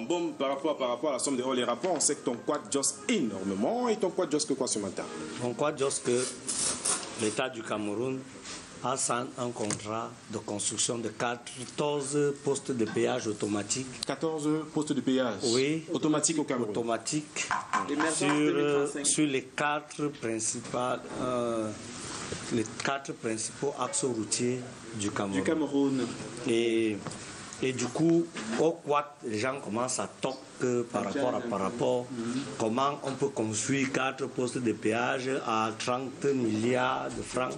bon, par rapport à la somme des rapports, on sait que ton quad josse énormément. Et ton quad josse que quoi ce matin? Mon quad josse que l'État du Cameroun a signé un contrat de construction de 14 postes de péage automatiques. 14 postes de péage? Oui. Automatiques au Cameroun? Automatiques. Sur les quatre principaux axes routiers du Cameroun. Et du coup, au quad, les gens commencent à toquer par rapport. Comment on peut construire 4 postes de péage à 30 milliards de francs,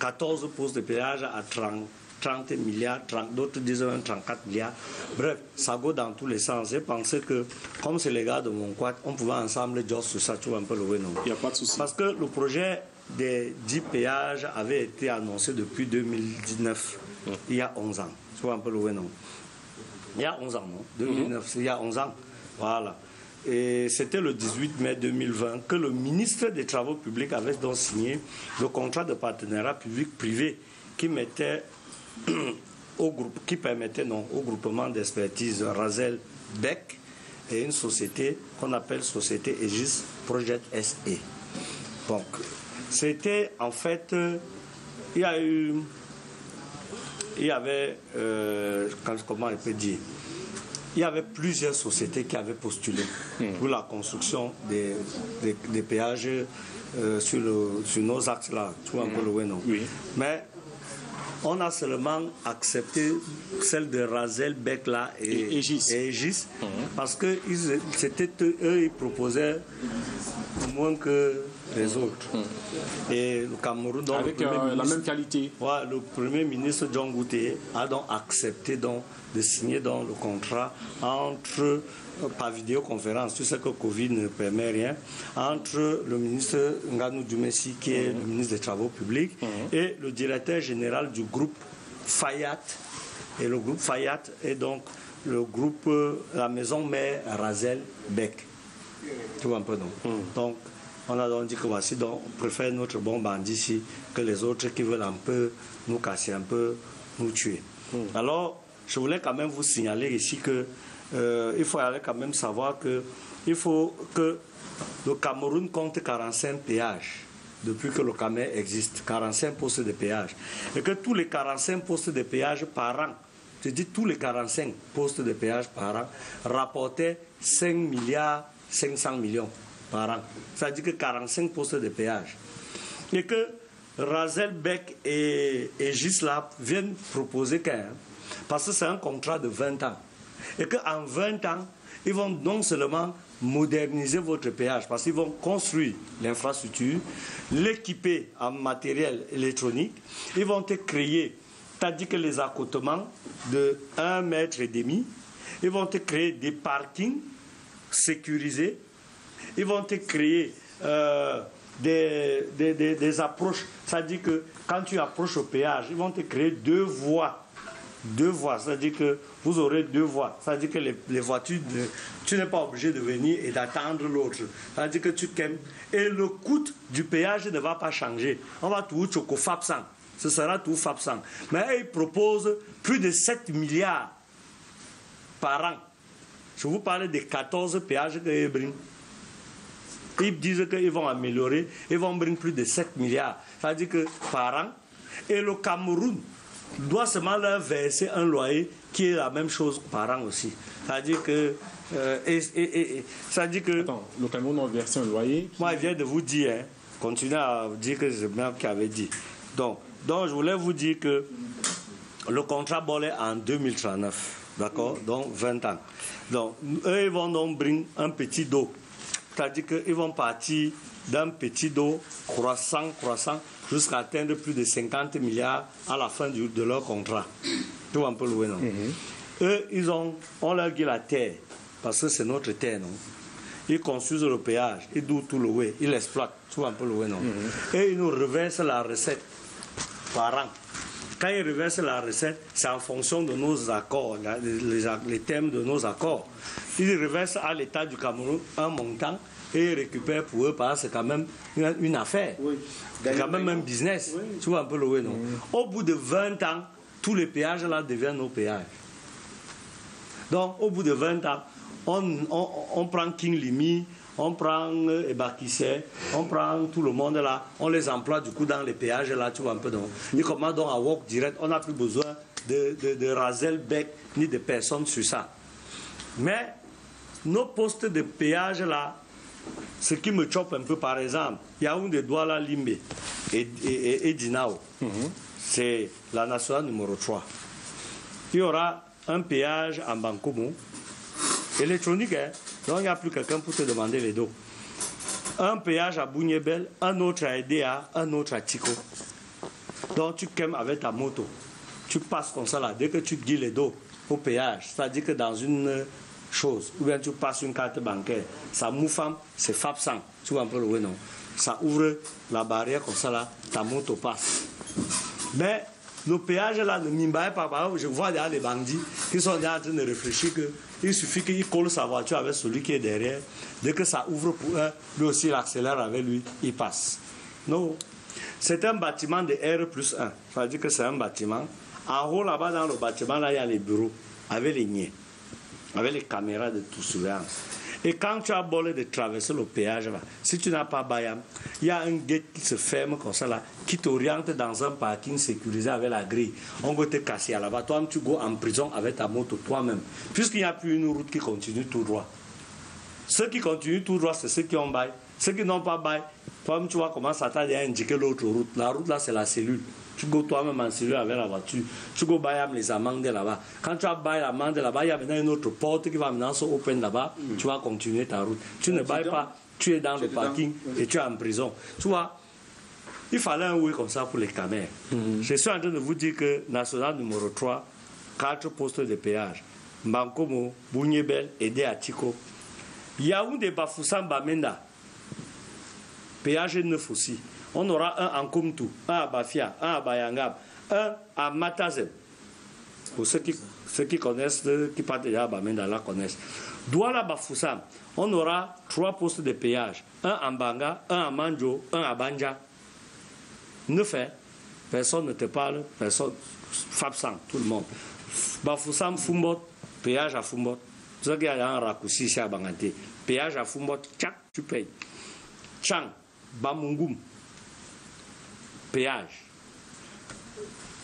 14 postes de péage à 30 milliards, d'autres disent même 34 milliards. Bref, ça go dans tous les sens. J'ai pensé que, comme c'est les gars de mon quad, on pouvait ensemble dire sur ça, tu vois un peu le oui, non? Il n'y a pas de souci. Parce que le projet des 10 péages avait été annoncé depuis 2019, il y a 11 ans. Tu vois un peu le oui, non? Il y a 11 ans, non? 2009, il y a 11 ans. Voilà. Et c'était le 18 mai 2020 que le ministre des Travaux publics avait donc signé le contrat de partenariat public-privé qui mettait au groupement d'expertise Razel Beck et une société qu'on appelle Société Aegis Project SE. Donc, c'était en fait, il y avait, comment on peut dire, il y avait plusieurs sociétés qui avaient postulé pour la construction des péages sur nos axes-là. Tu vois un peu le oui, non? Oui. Mais on a seulement accepté celle de Razel, Beck là et Aegis parce que eux, ils proposaient moins que les autres. Et le Cameroun, donc, avec la même qualité. Ouais, le Premier ministre John Gouté a donc accepté de signer le contrat entre, par vidéoconférence, tu sais que Covid ne permet rien, entre le ministre Nganou Dumessi, qui est le ministre des Travaux publics, et le directeur général du groupe Fayat. Et le groupe Fayat est donc le groupe, la maison mère Razel Beck. Tu vois un peu, non? Donc, on a donc dit que voici, donc, on préfère notre bon bandit ici que les autres qui veulent un peu nous casser, un peu nous tuer. Alors, je voulais quand même vous signaler ici que il faut aller quand même savoir que il faut que le Cameroun compte 45 péages depuis que le Cameroun existe, 45 postes de péage. Et que tous les 45 postes de péage par an, je dis tous les 45 postes de péage par an, rapportaient 5 milliards 500 millions par an. Ça veut dire que 45 postes de péage. Et que Razel Beck et Gislab viennent proposer parce que c'est un contrat de 20 ans. Et qu'en 20 ans, ils vont non seulement moderniser votre péage, parce qu'ils vont construire l'infrastructure, l'équiper en matériel électronique, ils vont te créer, c'est-à-dire que les accotements de 1,5 mètre, ils vont te créer des parkings sécurisés, ils vont te créer des approches, c'est-à-dire que quand tu approches au péage, ils vont te créer 2 voies. 2 voies, c'est-à-dire que vous aurez 2 voies. C'est-à-dire que les voitures, tu n'es pas obligé de venir et d'attendre l'autre. C'est-à-dire que tu calmes. Et le coût du péage ne va pas changer. On va tout au FAPSAN. Ce sera tout FAPSAN. Mais ils proposent plus de 7 milliards par an. Je vous parle des 14 péages qu'ils brinent. Ils disent qu'ils vont améliorer, ils vont briner plus de 7 milliards. C'est-à-dire que par an, et le Cameroun doit seulement leur verser un loyer qui est la même chose par an aussi. C'est-à-dire que... c'est-à-dire que... Attends, le Cameroun a versé un loyer qui... Moi, je viens de vous dire, continuez à dire que c'est moi qui avais dit. Donc, je voulais vous dire que le contrat Bollet en 2039, d'accord? Donc, 20 ans. Donc, eux, ils vont donc briner un petit dos. C'est-à-dire qu'ils vont partir d'un petit dos croissant, jusqu'à atteindre plus de 50 milliards à la fin de leur contrat. Tu vois un peu le non? Eux, on leur dit la terre, parce que c'est notre terre, non? Ils construisent le péage, ils douent tout le way, ils l'exploitent, tu vois un peu le non? Et ils nous reversent la recette par an. Quand ils reversent la recette, c'est en fonction de nos accords, les thèmes de nos accords. Ils reversent à l'État du Cameroun un montant et ils récupèrent pour eux, parce que c'est quand même une affaire. Oui. C'est quand même un business. Oui. Tu vois un peu le oui, non? Au bout de 20 ans, tous les péages là deviennent nos péages. Donc, au bout de 20 ans, on prend King Limi, on prend Ebakissé, on prend tout le monde là, on les emploie du coup dans les péages là, tu vois un peu. Donc, ils commencent donc à walk direct, on n'a plus besoin de raser le bec ni de personnes sur ça. Mais nos postes de péage là, ce qui me chope un peu par exemple, Yaoundé, Douala, Limbe et Dinao, c'est la nationale numéro 3. Il y aura un péage en Bankomo, électronique, hein? Donc il n'y a plus quelqu'un pour te demander les dos. Un péage à Bougnebel, un autre à Edea, un autre à Tico. Donc tu quèmes avec ta moto. Tu passes comme ça là, dès que tu guilles les dos au péage, c'est-à-dire que dans une chose, ou bien tu passes une carte bancaire, ça moufam, c'est FAPSAN, tu vois un peu le oui non. Ça ouvre la barrière comme ça là, ta moto passe. Mais le péage là ne m'imbaye pas. Par exemple, je vois derrière les bandits qui sont déjà en train de réfléchir qu'il suffit qu'ils collent sa voiture avec celui qui est derrière. Dès que ça ouvre pour eux, lui aussi il accélère avec lui, il passe. Non. C'est un bâtiment de R+1. Ça veut dire que c'est un bâtiment. En haut là-bas dans le bâtiment, là il y a les bureaux avec les niais, avec les caméras de surveillance. Et quand tu as bolé de traverser le péage là, si tu n'as pas Bayam, il y a un gate qui se ferme comme ça là, qui t'oriente dans un parking sécurisé avec la grille. On va te casser là-bas. Toi-même, tu vas en prison avec ta moto toi-même. Puisqu'il n'y a plus une route qui continue tout droit. Ceux qui continuent tout droit, c'est ceux qui ont bail. Ceux qui n'ont pas bail, toi-même, tu vois comment ça t'a indiqué l'autre route. La route là, c'est la cellule. Tu go toi-même en cellule avec la voiture. Tu go bayam les amendes là-bas. Quand tu as baillé l'amende là-bas, il y a maintenant une autre porte qui va maintenant se open là-bas. Tu vas continuer ta route. Tu ne bailles pas, tu es dans le parking et tu es en prison. Tu vois, il fallait un oui comme ça pour les caméras. Je suis en train de vous dire que national numéro 3, 4 postes de péage. Mbankomo, Bougnebel, Edé à Tico. Yaoundé Bafoussam Bamenda. Péage 9 aussi. On aura un en Komtou, un à Bafia, un à Bayangab, un à Matazem. Pour ceux qui connaissent, qui partent déjà à Bamenda, là connaissent. Douala Bafoussam, on aura 3 postes de péage. Un à Mbanga, un à Manjo, un à Banja. 9, hein? Personne ne te parle, personne. Fabsang, tout le monde. Bafoussam, Fumbot, péage à Fumbot. C'est ça qu'il y a un raccourci ici à Banganté. Péage à Fumbot, tchac, tu payes. Chang, Bamungum. Péage.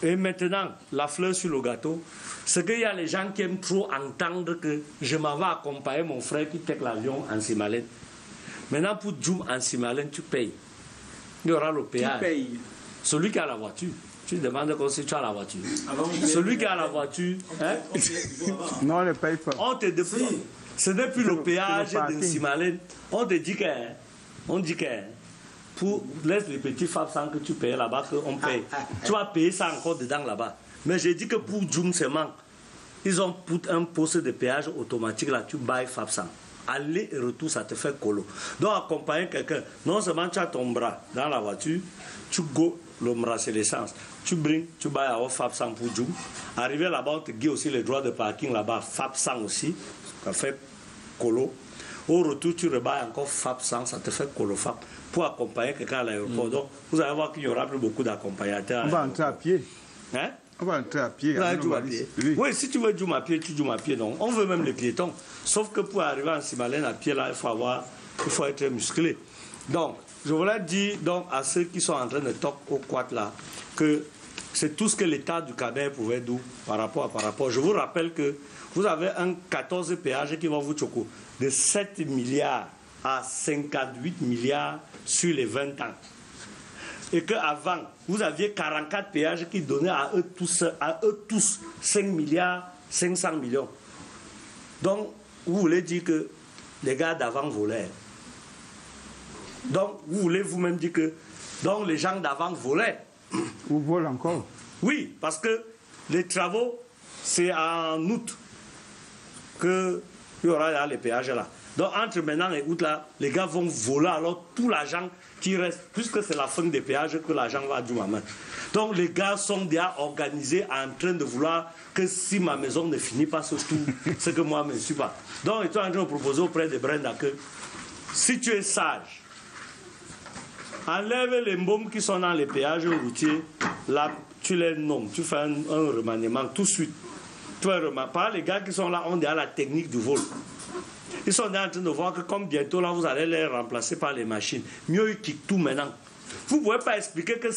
Et maintenant, la fleur sur le gâteau, c'est qu'il y a les gens qui aiment trop entendre que je m'en vais accompagner mon frère qui take l'avion en Simalène. Maintenant, pour Djoum en Simalène, tu payes. Il y aura le péage. Qui paye? Celui qui a la voiture. Tu demandes comme si tu as la voiture. Celui qui a la voiture. Hein? Non, on ne paye pas. On te dit, ce n'est plus le péage de Simalène. On te dit que. On dit que. Pour laisse les petits femmes sans que tu payes là-bas, qu'on paye. Tu vas payer ça encore dedans là-bas. Mais j'ai dit que pour Djoum seulement, ils ont put un poste de péage automatique là, tu bailles Fabsan. Aller et retour, ça te fait colo. Donc accompagner quelqu'un, non seulement tu as ton bras dans la voiture, tu go, le bras c'est l'essence. Tu brinques, tu bailles à Fabsan pour Djoum. Arrivé là-bas, on te guide aussi les droits de parking là-bas, Fabsan aussi, ça fait colo. Au retour, tu rebailles encore Fabsan, ça te fait colo Fab. Pour accompagner quelqu'un à l'aéroport. Donc, vous allez voir qu'il n'y aura plus beaucoup d'accompagnateurs. On va entrer à pied. Hein? On va entrer à pied. Oui, si tu veux jouer à pied, tu joues à pied. Donc, on veut même les piétons. Sauf que pour arriver en Simalène à pied, là, il faut être musclé. Donc, je voulais dire donc, à ceux qui sont en train de toquer au quad là, que c'est tout ce que l'État du Cameroun pouvait dire par rapport. Je vous rappelle que vous avez un 14 péages qui vont vous choquer de 7 milliards à 58 milliards sur les 20 ans. Et qu'avant, vous aviez 44 péages qui donnaient à eux tous 5 milliards 500 millions. Donc, vous voulez dire que les gars d'avant volaient. Donc, vous voulez vous-même dire que donc les gens d'avant volaient. Ou volent encore. Oui, parce que les travaux, c'est en août qu'il y aura les péages là. Donc, entre maintenant et août, là, les gars vont voler alors tout l'argent qui reste, puisque c'est la fin des péages que l'argent va du maman. Donc, les gars sont déjà organisés en train de vouloir que si ma maison ne finit pas ce tour, c'est que moi, je ne suis pas. Donc, ils sont en train de proposer auprès de Brenda que si tu es sage, enlève les bombes qui sont dans les péages routiers, là, tu les nommes, tu fais un remaniement tout de suite. Tu vois, par les gars qui sont là ont déjà la technique du vol. Ils sont en train de voir que comme bientôt là, vous allez les remplacer par les machines. Mieux ils quittent tout maintenant. Vous ne pouvez pas expliquer que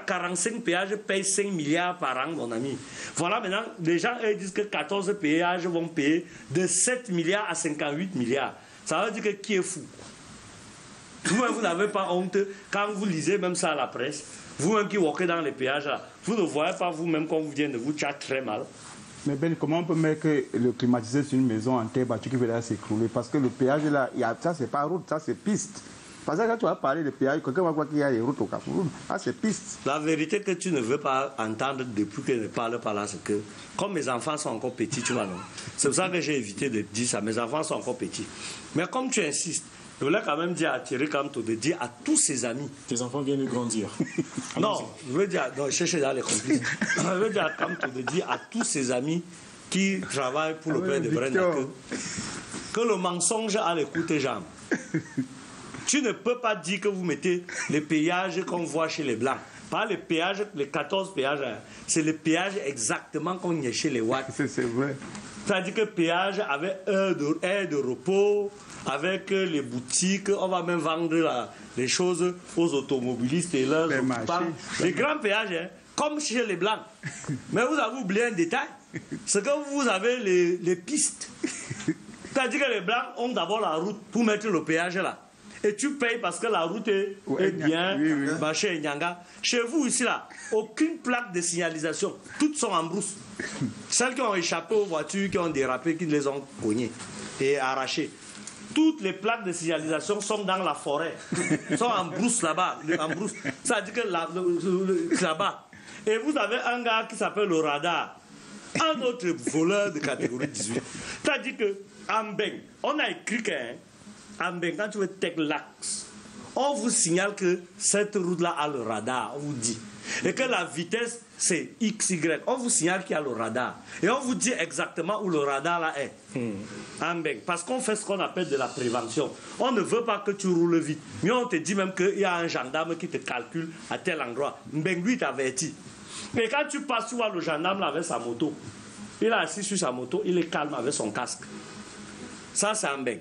45 péages payent 5 milliards par an, mon ami. Voilà maintenant, les gens eux, disent que 14 péages vont payer de 7 milliards à 58 milliards. Ça veut dire que qui est fou? Vous-même, vous n'avez pas honte quand vous lisez même ça à la presse. Vous-même qui walkez dans les péages, là, vous ne voyez pas vous-même quand vous vient de vous tchat très mal. Mais Ben, comment on peut mettre le climatiseur sur une maison en terre battue qui va s'écrouler? Parce que le péage là, ça c'est pas route, ça c'est piste. Parce que quand tu vas parler de péage, quelqu'un va croire qu'il y a des routes au Cameroun. Ah, c'est piste. La vérité que tu ne veux pas entendre depuis que je ne parle pas là, c'est que comme mes enfants sont encore petits, tu vois, non? C'est pour ça que j'ai évité de dire ça. Mes enfants sont encore petits. Mais comme tu insistes, je voulais quand même dire à Thierry Camto de dire à tous ses amis. Tes enfants viennent de grandir. Non, je veux dire, non, cherchez dans les complices. Je veux dire à Camto de dire à tous ses amis qui travaillent pour le père de Brenda que le mensonge a les coups de jambes. Tu ne peux pas dire que vous mettez les péages qu'on voit chez les Blancs. Pas les péages, les 14 péages, c'est les péages exactement qu'on y a chez les Ouatt. C'est vrai. C'est-à-dire que péage avec aire de repos, avec les boutiques, on va même vendre les choses aux automobilistes et leurs occupants. Les grands péages, hein, comme chez les Blancs. Mais vous avez oublié un détail, c'est que vous avez les pistes. C'est-à-dire que les Blancs ont d'abord la route pour mettre le péage là. Et tu payes parce que la route est bien, chez Nyanga. Chez vous ici là, aucune plaque de signalisation, toutes sont en brousse. Celles qui ont échappé aux voitures, qui ont dérapé, qui les ont cognées et arrachées. Toutes les plaques de signalisation sont dans la forêt, sont en brousse là-bas, en brousse. Ça veut dire que là-bas. Et vous avez un gars qui s'appelle le radar, un autre voleur de catégorie 18. C'est-à-dire que Ambeng, on a écrit que Ambeng, quand tu veux take l'axe, on vous signale que cette route-là a le radar, on vous dit. Et que la vitesse, c'est XY. On vous signale qu'il y a le radar. Et on vous dit exactement où le radar là est. Ambeng. Parce qu'on fait ce qu'on appelle de la prévention. On ne veut pas que tu roules vite. Mais on te dit même qu'il y a un gendarme qui te calcule à tel endroit. Mbeng, lui, t'avertit. Mais quand tu passes, tu vois le gendarme là avec sa moto. Il est assis sur sa moto, il est calme avec son casque. Ça, c'est Ambeng.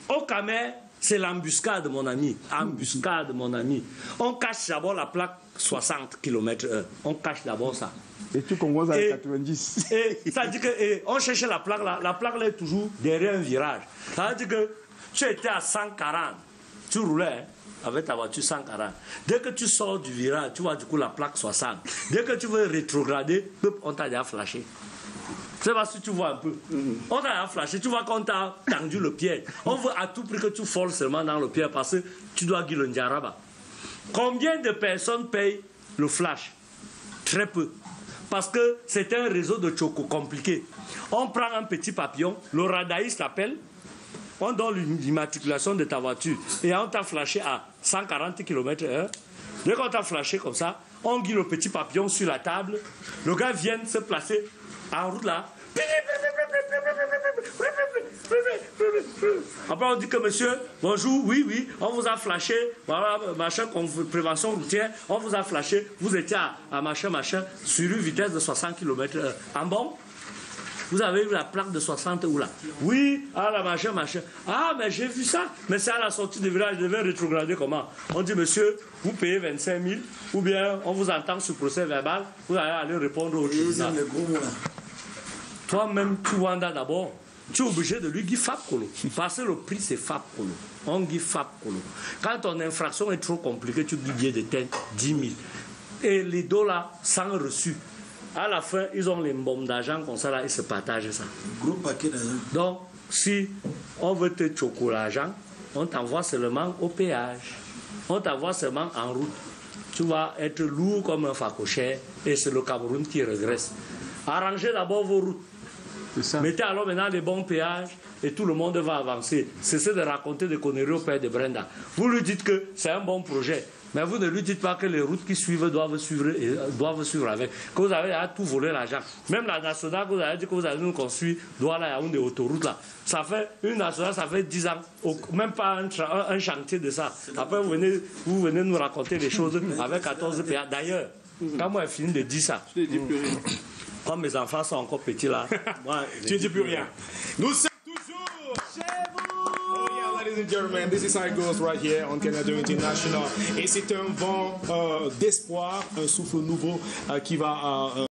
Au Camer, c'est l'embuscade, mon ami. Embuscade, mon ami. On cache d'abord la plaque 60 km/h. On cache d'abord ça. Et tu commences à 90. Et ça dit que on cherchait la plaque là. La plaque là est toujours derrière un virage. Ça veut dire que tu étais à 140. Tu roulais hein, avec ta voiture 140. Dès que tu sors du virage, tu vois du coup la plaque 60. Dès que tu veux rétrograder, on t'a déjà flashé. Je ne sais pas si tu vois un peu. On t'a flashé, tu vois qu'on t'a tendu le pied. On veut à tout prix que tu folles seulement dans le pied parce que tu dois guider le Ndjaraba. Combien de personnes payent le flash? Très peu. Parce que c'est un réseau de choco compliqué. On prend un petit papillon, le radariste appelle, on donne l'immatriculation de ta voiture et on t'a flashé à 140 km/h. Dès qu'on t'a flashé comme ça, on guide le petit papillon sur la table. Le gars vient se placer en route là. Après on dit que monsieur, bonjour, oui, on vous a flashé, voilà, machin, prévention routière, on vous a flashé, vous étiez à machin, sur une vitesse de 60 km/h. En bon, vous avez eu la plaque de 60 ou là? Oui, la machin. Ah, mais j'ai vu ça, mais c'est à la sortie du village, je devais rétrograder comment? On dit, monsieur, vous payez 25 000, ou bien on vous entend sur procès verbal, vous allez aller répondre au tribunal. Toi-même, tu vois d'abord, tu es obligé de lui dire Fab Kolo. Parce que le prix, c'est Fab Kolo. On dit Fab Kolo. Quand ton infraction est trop compliquée, tu dis billet de tête 10 000. Et les dollars sans reçu. À la fin, ils ont les bombes d'argent comme ça, là, ils se partagent ça. Gros paquet d'argent. Donc, si on veut te choquer l'argent, on t'envoie seulement au péage. On t'envoie seulement en route. Tu vas être lourd comme un facochère et c'est le Cameroun qui regresse. Arrangez d'abord vos routes. Mettez alors maintenant les bons péages et tout le monde va avancer. Cessez de raconter des conneries au père de Brenda. Vous lui dites que c'est un bon projet, mais vous ne lui dites pas que les routes qui suivent doivent suivre avec. Que vous avez à tout voler l'argent. Même la nationale que vous avez dit que vous allez nous construire, doit là, une des autoroutes là. Ça fait une nationale, ça fait 10 ans, même pas un chantier de ça. Après vous venez nous raconter des choses avec 14 péages. D'ailleurs, quand moi j'ai fini de dire ça. Je ne dis plus rien. Comme mes enfants sont encore petits là, moi, tu ne dis plus rien. Nous sommes toujours chez vous. ladies and gentlemen, this is how it goes right here on Canada International. Et c'est un vent d'espoir, un souffle nouveau qui va